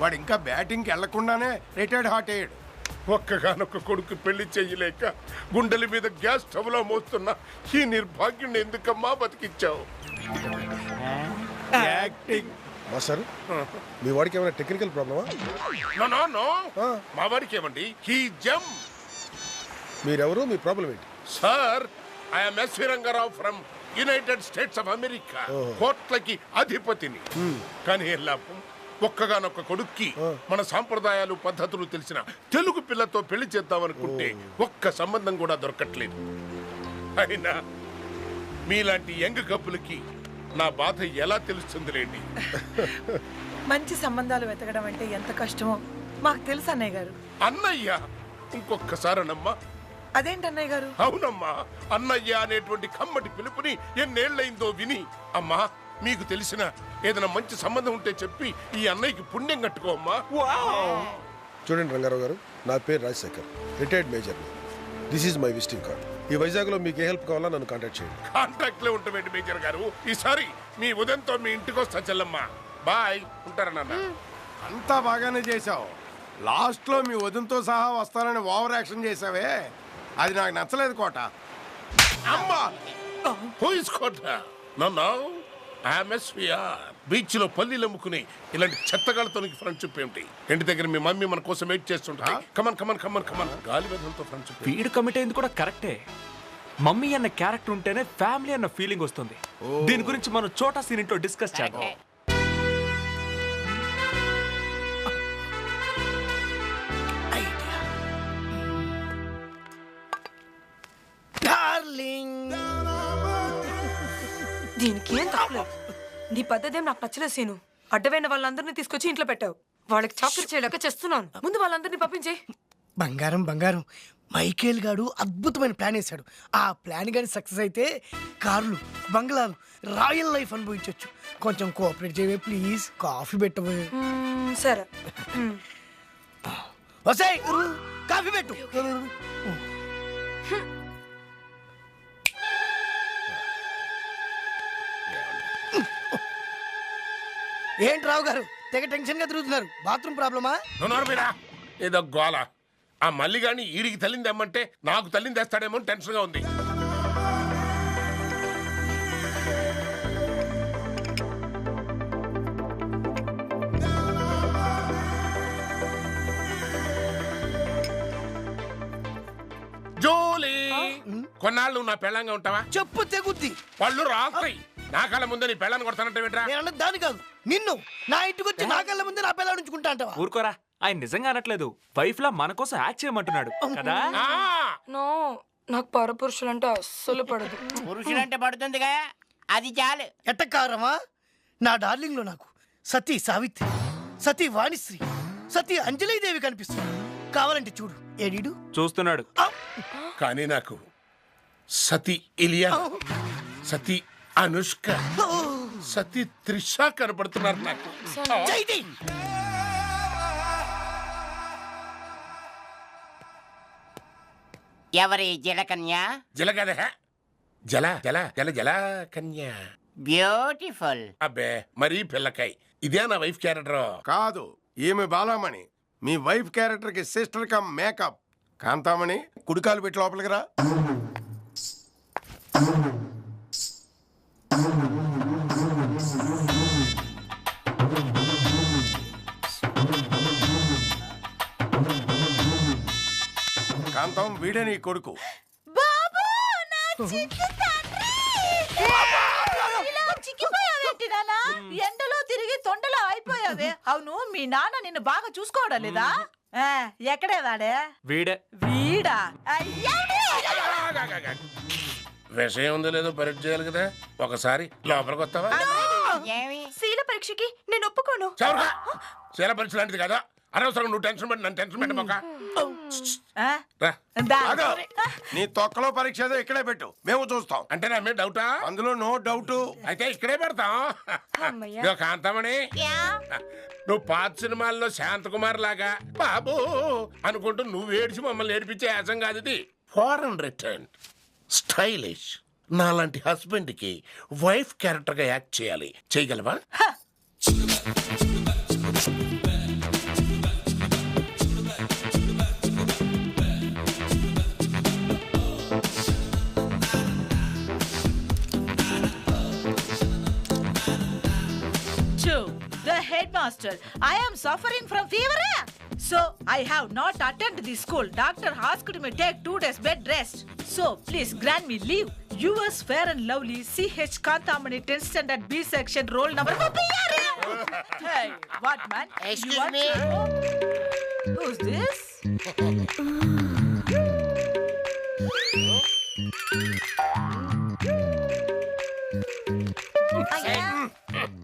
వాడు ఇంకా బ్యాటింగ్కి వెళ్లకుండానే రిటైర్డ్ హార్ట్ అయ్యాడు. ఒక్కగానొక్క కొడుకు పెళ్లి చెయ్యలేక గుండెల మీద గ్యాస్ స్టవ్లో మోస్తున్న ఈ నిర్భాగ్యుని ఎందుకమ్మా బతికిచ్చావు? యాక్టింగ్. మాస్టర్ మీ వాడికి ఏమైనా టెక్నికల్ ప్రాబ్లమా? నో మా వాడికి ఏమండి, హీ జమ్. మీరెవరు, మీ ప్రాబ్లం ఏంటి? Sir, I'm SV Rangarao from United States of America. కోట్లకి అధిపతిని. కానీ లాభం, ఒక్కగానొక్క కొడుక్కి మన సాంప్రదాయాలు పద్ధతులు తెలిసిన తెలుగు పిల్లతో పెళ్లి చేద్దామనుకుంటే ఒక్క సంబంధం కూడా దొరకట్లేదు. అయినా మీలాంటి యంగ్ కప్పులకి నా బాధ ఎలా తెలుస్తుందిలేండి. మంచి సంబంధాలు వెతకడం అంటే ఎంత కష్టమో మాకు తెలుసు అన్నయ్య గారు. అన్నయ్య, ఇంకొక్కసారనమ్మా. అదేంటి అన్నయ్య గారు? అవునమ్మా, అన్నయ్య అనేటువంటి కమ్మటి పిలుపుని ఎన్నేళ్లైందో విని. అమ్మా, మీకు తెలిసిన ఏదైనా మంచి సంబంధం ఉంటే చెప్పి ఈ అన్నయ్యకి పుణ్యం కట్టుకోమ్మా. చూడండి రంగారావు గారు, నా పేరు Rajasekhar, retired major. This is my visiting card. ఈ వైజాగ్లో మీకు ఏ హెల్ప్ కావాలా నన్ను కాంటాక్ట్ చేయండి. కాంటాక్ట్ లో ఉంటామేంటి మేజర్ గారు? ఈసారి మీ ఉదయంతో మీ ఇంటికి వస్తా చెల్లమ్మా. బాయ్, ఉంటారా నాన్న? అంతా బాగానే చేసావు. లాస్ట్లో మీ వదినతో సహా వస్తానని ఓవర్ యాక్షన్ చేసావే, అది నాకు నచ్చలేదు కోట. అమ్మా, బీచ్ లో పల్లీలు అమ్ముకుని ఇలాంటి చెత్తగాళ్ళతో ఫ్రెండ్షిప్ ఏమిటి? ఇంటి దగ్గర మీ మమ్మీ మన కోసం వెయిట్ చేస్తుంటా. కమన్ కమన్ కమన్ కమన్, గాలి వేదంతో ఫ్రెండ్షిప్. వీడు కమిట్ అయింది కూడా కరెక్టే. మమ్మీ అన్న క్యారెక్టర్ ఉంటేనే ఫ్యామిలీ అన్న ఫీలింగ్ వస్తుంది. దీని గురించి మనం చోటా సీన్ ఇంట్లో డిస్కస్ చేద్దాం. దీనికి ఏం తప్పలేదు. నీ పద్ధతి ఏం నాకు నచ్చలేదు సీను. అడ్డమైన వాళ్ళందరినీ తీసుకొచ్చి ఇంట్లో పెట్టావు. వాళ్ళకి చాక్లెట్ చేయలేక చేస్తున్నాను. ముందు వాళ్ళందరినీ పంపించే. బంగారం బంగారం, మైకేల్ గాడు అద్భుతమైన ప్లాన్ వేశాడు. ఆ ప్లాన్ కానీ సక్సెస్ అయితే కార్లు, బంగ్లాలు, రాయల్ లైఫ్ అనుభవించవచ్చు. కొంచెం కోఆపరేట్ చేయవే ప్లీజ్. కాఫీ పెట్టవే. సరే. వసాయ్ కాఫీ పెట్టు. ఏంటి రావు గారు తెగ టెన్షన్ గా తిరుగుతున్నారు? బాత్రూమ్ ప్రాబ్లమా? ఏదో గోల. ఆ మల్లిగాని ఈడికి తల్లింది అమ్మంటే నాకు తల్లింది వేస్తాడేమో టెన్షన్ గా ఉంది. జోలీ, కొన్నాళ్ళు నా పెళ్ళంగా ఉంటావా? చెప్పు తెగుద్ది. పళ్ళు రాస్తాయి. నా కళ్ళ ముందే నీ పెళ్ళాన్ని కొడతానంటే నేను దాని కాదు, నిన్ను నా ఇంటికి వచ్చి నా కళ్ళ ముందే నా పిల్లలు ఉంచుకుంటా అంటావా? ఊరుకోరా, ఆయన నిజంగా అనట్లేదు. వైఫ్ లా మన కోసం యాక్ట్ చేయమంటున్నాడు కదా. నో, నాకు పరపురుషులంటే అస్సలు పడదు. పురుషులంటే పడుతుందిగా, అది చాలు. ఎట్టకారమా? నా డార్లింగ్ లో నాకు సతీ సావిత్రి, సతీ వాణిశ్రీ, సతీ అంజలీదేవి కనిపిస్తుంది. కావాలంటే చూడు. ఏడీడు చూస్తున్నాడు. కానీ నాకు సతీ ఇలియా, సతీ అనుష్క, సతీ త్రిష కనపడుతున్నారు నాకు. ఎవరి జలకన్య? జలగద జల జల జల జల కన్య. బ్యూటిఫుల్. అబ్బే, మరీ పిల్లకాయ్. ఇదే నా వైఫ్ క్యారెక్టర్ కాదు, ఈమె బాలామణి. మీ వైఫ్ క్యారెక్టర్ కి సిస్టర్ కమ్ మేకప్. కాంతామణి, కుడికాలు పెట్టి లోపలికి రా. కాంతం, వీడే నీ కొడుకు. ఎండలో తిరిగి తొండలో అయిపోయావే. అవును, మీ నాన్న నిన్ను బాగా చూసుకోవడం లేదా? ఎక్కడే వాడే? వీడే. వీడా? విషయం ఉందో లేదో పరీక్ష చేయాలి కదా. ఒకసారి లోపలికి వస్తావా? శీల పరీక్షకి నేను ఒప్పుకోను. శీల పరీక్ష లాంటిది కదా. అనవసరం నువ్వు టెన్షన్ పడి నన్ను టెన్షన్ పెట్టబోక. నీ తొక్కలో పరీక్ష ఏదో ఇక్కడే పెట్టు, మేము చూస్తాం. అంటే నా మీద డౌటా? అందులో నో డౌట్. అయితే ఇక్కడే పెడతాం. కాంతమణి, నువ్వు పాత సినిమాల్లో శాంతకుమార్ లాగా బాబు అనుకుంటూ నువ్వు ఏడిచి మమ్మల్ని ఏడిపించే యాసం కాదు ఇది. ఫారెన్ రిటర్న్ స్టైలిష్ నాలాంటి హస్బెండ్ కి వైఫ్ క్యారెక్టర్ గా యాక్ట్ చేయాలి. చేయగలవా? master. I am suffering from fever. So I have not attended the school. Doctor asked me take 2 days bed rest. So please grant me leave. US Fair and Lovely CH Kantamani 10th standard B section roll number. Hey, what man? Excuse You want me? to know? Who's this?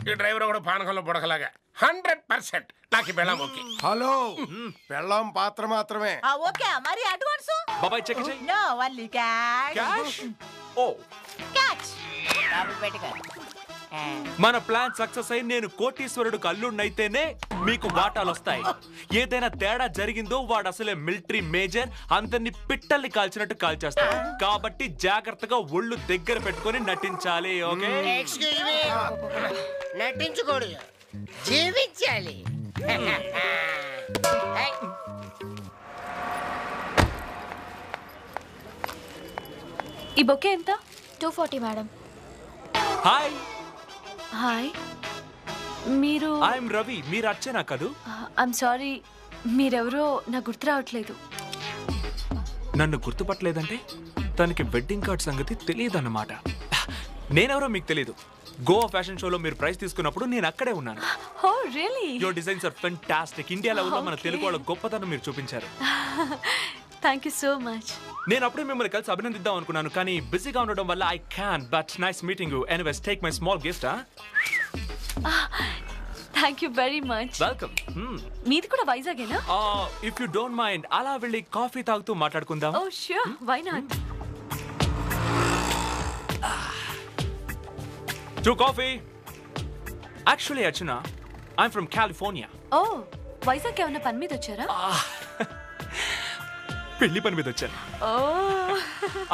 ఈ driver కూడా పానకంలో బుడకలాగా 100% నాకు బెళ్ళం okay. Hello పెళ్ళాం పాత్ర మాత్రమే. Okay, మరి advance? బాబాయ్ check చేయి. No, only cash. Cash ఓ Cash. డబ్బులు పెట్టుకో. మన ప్లాన్ సక్సెస్ అయి నేను కోటీశ్వరుడు అల్లుడినైతేనే మీకు వాటాలు వస్తాయి. ఏదైనా తేడా జరిగిందో వాడు అసలే మిలిటరీ మేజర్, అందరిని పిట్టల్ని కాల్చినట్టు కాల్చేస్తాడు. కాబట్టి జాగ్రత్తగా ఒళ్ళు దగ్గర పెట్టుకొని నటించాలి. ఓకే ఎక్స్క్యూజ్ మీ, నటించకూడదు, జీవించాలి. ఈ బొకే ఎంత? 240 మేడం. హాయ్ హాయ్, మీరు? ఐఎమ్ రవి. మీరు అర్చనా కదూ? ఐఎమ్ సారీ, మీరెవరో నాకు గుర్తు రావట్లేదు. నన్ను గుర్తుపట్టలేదంటే తనకి వెడ్డింగ్ కార్డ్ సంగతి తెలియదన్నమాట. నేనెవరో మీకు తెలియదు. గోవా ఫ్యాషన్ షోలో మీరు ప్రైజ్ తీసుకున్నప్పుడు నేను అక్కడే ఉన్నాను. Oh really? Your designs are fantastic. India లెవెల్లో మన తెలుగు వాళ్ళ గొప్పతనం మీరు చూపించారు. Thank you so much. నేను అప్పుడే మిమ్మల్ని కలిసి అభినందిద్దాం అనుకున్నాను, కానీ బిజీగా ఉండడం వల్ల I can. But nice meeting you. Anyways take my small gift. Thank you very much. Welcome. మీది కూడా వైజాగేనా? ఇఫ్ యూ డోంట్ మైండ్ అలా వెళ్ళి కాఫీ తాగుతూ మాట్లాడుకుందాం. Oh sure, why not? Two coffee. Actually Archana, I'm from California. Oh, Vizag ఏమన్నా పని మీద వచ్చారా? పెళ్లి పని మీద వచ్చాను. ఓ,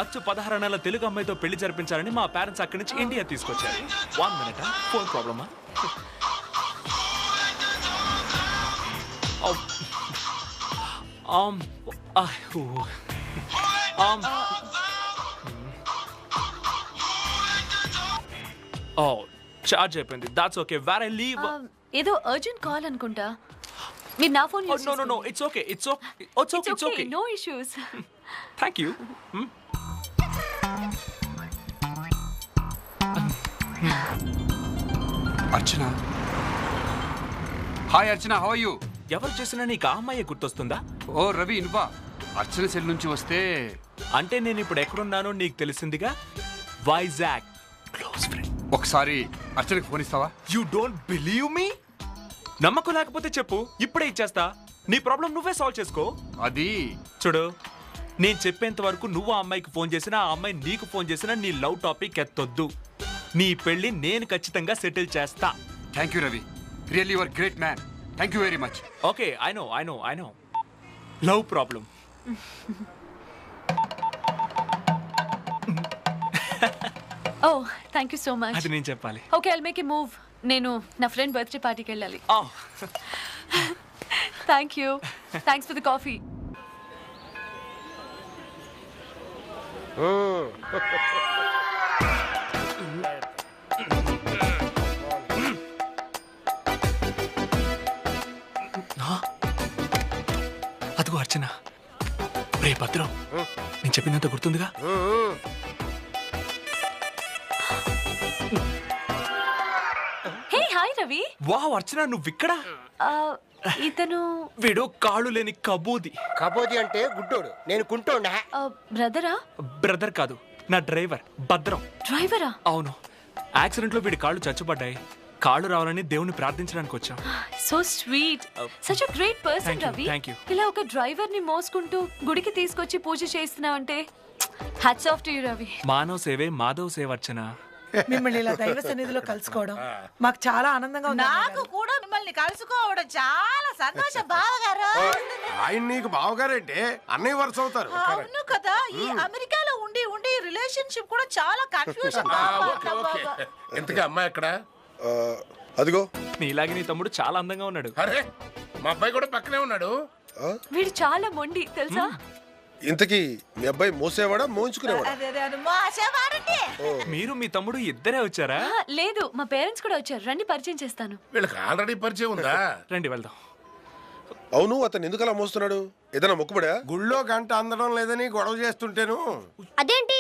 అచ్చు 16 నెలల తెలుగు అమ్మాయితో పెళ్లి జరిపించాలని మా పేరెంట్స్ అక్కడి నుంచి ఇండియా తీసుకొచ్చారు. 1 minute, ఫోన్ ప్రాబ్లమా? చార్జ్ అయిపోయింది. That's okay. Where I leave. ఏదో అర్జెంట్ కాల్ అనుకుంటా. మీరు నా phone use no no no, it's okay. It's okay. It's okay. No issues. Thank you. Archana. Hi Archana, how are you? ఎవరు చేసినా నీకు ఆ అమ్మాయి గుర్తొస్తుందా? ఓ రవి, ఇన్వా. అర్చన సెల్ నుంచి వస్తే అంటే నేను ఇప్పుడు ఎక్కడున్నానో నీకు తెలిసిందిగా. వైజాగ్. Close friend. ఒకసారి అర్చనకి ఫోన్ ఇస్తావా? You don't believe me? నమ్మకం లేకపోతే చెప్పు, ఇప్పుడే ఇచ్చేస్తా. నీ ప్రాబ్లం నువ్వే సాల్వ్ చేసుకో. అది చూడు, నేను చెప్పేంత వరకు నువ్వు ఆ అమ్మాయికి ఫోన్ చేసినా, ఆ అమ్మాయి నీకు ఫోన్ చేసినా నీ లవ్ టాపిక్ ఎత్తొద్దు. నీ పెళ్లి నేను ఖచ్చితంగా సెటిల్ చేస్తా. Thank you Ravi, really your great man. Thank you very much. Okay, I know love problem. Oh, thank you so much. అది నేను చెప్పాలి. ఓకే, ఐల్ మేక్ ఎ మూవ్. నేను నా ఫ్రెండ్ బర్త్డే పార్టీకి వెళ్ళాలి. Thank you. Thanks for the coffee. అదిగో అర్చన. రే భద్రం, నేను చెప్పినంత గుర్తుందిగా? Hey hi Ravi. Wow Archana, నువ్విక్కడ? ఇతను వీడు కాళ్ళు లేని కబూది. కబోది అంటే గుడ్డోడు, నేను కుంటోండా. బ్రదరా? బ్రదర్ కాదు, నా డ్రైవర్ భద్రం. డ్రైవరా? అవును. యాక్సిడెంట్ లో వీడి కాళ్ళు చచ్చుపడ్డాయి. కాళ్ళు రావాలని దేవుని ప్రార్థించడానికి వచ్చాం. So sweet, such a great person Ravi. Thank you. ఇలా ఒక డ్రైవర్ ని మోసుకుంటూ గుడికి తీసుకొచ్చి పూజ చేస్తున్నావంటే hats off to you Ravi. మానవ సేవే మాధవ సేవ అర్చన. మిమ్మల్ని ఇలా దైవ సన్నిధిలో కలుసుకోవడం మాకు చాలా ఆనందంగా ఉంది. నాకు కూడా మిమ్మల్ని కలుసుకోవడం చాలా సంతోషం బావగారు. ఆయన నీకు బావగారంటే అన్నయ్య వరుస అవుతారు. అవును కదా, ఈ అమెరికాలో ఉండి ఉండి రిలేషన్షిప్ కూడా చాలా కన్ఫ్యూజన్. Okay okay. ఇంతకీ అమ్మాయి ఎక్కడ? అదిగో. నీలాగే నీ తమ్ముడు చాలా అందంగా ఉన్నాడు. అరే, మా అబ్బాయి కూడా పక్కనే ఉన్నాడు. వీడు చాలా మొండి తెలుసా? ఇంతకీ మీ అబ్బాయి మోసేవాడా మోయించుకునేవాడా? అదే మోసేవాడండి. మీరు మీ తమ్ముడు ఇద్దరే వచ్చారా? లేదు మా పేరెంట్స్ కూడా వచ్చారు, రండి పరిచయం చేస్తాను. వీళ్ళకి ఆల్రెడీ పరిచయం ఉందా? రండి వెళ్దాం. అవును, అతను ఎందుకు అలా మోస్తున్నాడు? ఏదైనా మొక్కుబడా? గుళ్ళో గంట అందడం లేదని గొడవ చేస్తుంటేను. అదేంటి